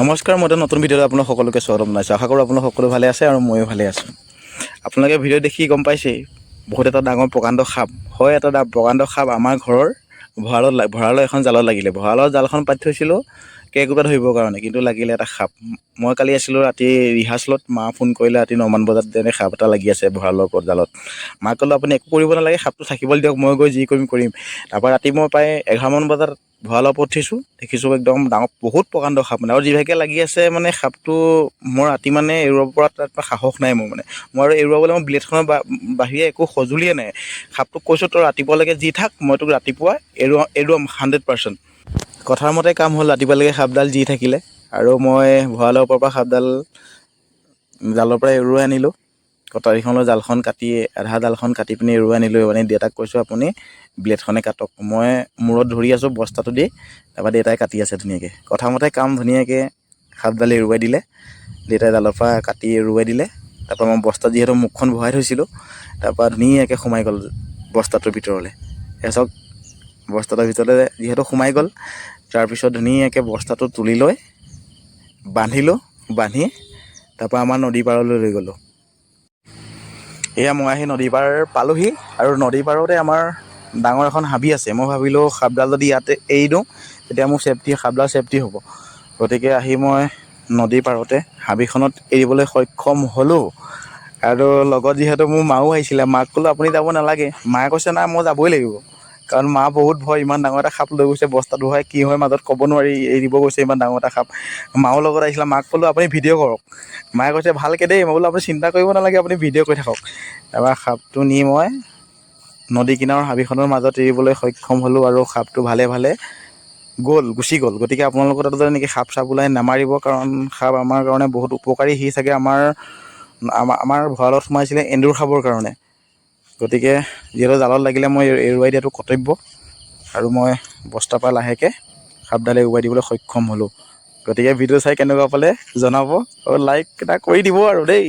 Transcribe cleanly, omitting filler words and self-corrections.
নমস্কাৰ, মই এটা নতুন ভিডিঅ'ত আপোনাক সকলোকে স্বাগতম জনাইছোঁ। আশা কৰোঁ আপোনালোক সকলো ভালে আছে আৰু ময়ো ভালে আছোঁ। আপোনালোকে ভিডিঅ' দেখি গম পাইছেই, বহুত এটা ডাঙৰ প্ৰকাণ্ড সাপ হয়। এটা প্ৰকাণ্ড সাপ আমাৰ ঘৰৰ ভঁৰালৰ এখন জালত লাগিলে। ভঁৰালৰ জালখন পাতি থৈছিলোঁ কেইকুটা ধৰিবৰ কাৰণে, কিন্তু লাগিলে এটা সাপ। মই কালি আছিলোঁ ৰাতি ৰিহাৰ্চলত, মা ফোন কৰিলে ৰাতি 9মান বজাত, যেনে সাপ এটা লাগি আছে ভঁৰালৰ ওপৰত জালত। মাক ক'লোঁ আপুনি একো কৰিব নালাগে, সাপটো থাকিবলৈ দিয়ক, মই গৈ যি কৰিম। তাৰপৰা ৰাতি মই প্ৰায় 11মান বজাত ভঁৰালৰ ওপৰত দেখিছোঁ একদম ডাঙৰ বহুত প্ৰকাণ্ড সাপ মানে, আৰু যিভাগে লাগি আছে মানে সাপটো মই ৰাতি মানে এৰুৱাব পৰা তাত সাহস নাই মোৰ মানে। মই আৰু এৰুৱাবলৈ মই ব্লেডখনৰ বাহিৰে একো সঁজুলিয়ে নাই। সাপটোক কৈছোঁ তই ৰাতিপুৱালৈকে যি থাক, মই তোক ৰাতিপুৱা এৰুৱাম 100%। কথাৰ মতে কাম হ'ল। ৰাতিপুৱালৈকে সাপডাল যি থাকিলে, আৰু মই ভঁৰালৰ ওপৰৰ পৰা সাপডাল জালৰ পৰা এৰুৱাই আনিলোঁ। কটাৰীখনৰ জালখন কাটি আধা জালখন কাটি পিনি এৰুৱাই আনিলোঁ। মানে দেউতাক কৈছোঁ আপুনি ব্লেডখনে কাটক, মই মূৰত ধৰি আছোঁ বস্তাটো দি। তাৰপৰা দেউতাই কাটি আছে ধুনীয়াকৈ। কথামতে কাম ধুনীয়াকৈ সাপডাল এৰুৱাই দিলে। দেউতাই জালৰ পৰা কাটি এৰুৱাই দিলে। তাৰপৰা মই বস্তাত যিহেতু মুখখন ভৰাই থৈছিলোঁ, তাৰপৰা ধুনীয়াকৈ সোমাই গ'ল বস্তাটোৰ ভিতৰলৈ। এচক বস্তাটোৰ ভিতৰলৈ যিহেতু সোমাই গ'ল, তাৰপিছত ধুনীয়াকৈ বস্তাটো তুলি লৈ বান্ধিলোঁ। বান্ধি তাৰপৰা আমাৰ নদী পাৰলৈ লৈ গ'লোঁ। এয়া মই আহি নদী পাৰ পালোঁহি, আৰু নদী পাৰতে আমাৰ ডাঙৰ এখন হাবি আছে। মই ভাবিলোঁ সাপডাল যদি ইয়াতে এৰি দিওঁ তেতিয়া মোৰ সাপডাল ছেফটি হ'ব। গতিকে আহি মই নদী পাৰতে হাবিখনত এৰিবলৈ সক্ষম হ'লোঁ। আৰু লগত যিহেতু মোৰ মাও আহিছিলে, মাক ক'লোঁ আপুনি যাব নালাগে। মায়ে কৈছে নাই মই যাবই লাগিব, কাৰণ মা বহুত ভয়। ইমান ডাঙৰ এটা সাপ লৈ গৈছে, বস্তাটো হয় কি হয় মাজত ক'ব নোৱাৰি, এৰিব গৈছে ইমান ডাঙৰ এটা সাপ। মাও লগত আহিছিলে। মাক ক'লোঁ আপুনি ভিডিঅ' কৰক। মায়ে কৈছে ভালকৈ দেই। মই বোলো আপুনি চিন্তা কৰিব নালাগে, আপুনি ভিডিঅ' কৰি থাকক। তাৰপৰা সাপটো নি মই নদী কিনাৰৰ হাবিখনৰ মাজত এৰিবলৈ সক্ষম হ'লোঁ, আৰু সাপটো ভালে গুচি গ'ল। গতিকে আপোনালোকৰ তাতো এনেকৈ সাপ ওলাই নামাৰিব, কাৰণ সাপ আমাৰ কাৰণে বহুত উপকাৰী। সি চাগে আমাৰ ভঁৰালত সোমাইছিলে এন্দুৰ খাবৰ কাৰণে। গতিকে যিহেতু জালত লাগিলে মই এৰুৱাই দিয়াটো কৰ্তব্য, আৰু মই বস্তাৰ পৰা লাহেকৈ সাপডাল এৰুৱাই দিবলৈ সক্ষম হ'লোঁ। গতিকে ভিডিঅ' চাই কেনেকুৱা পালে জনাব, আৰু লাইক এটা কৰি দিব আৰু দেই।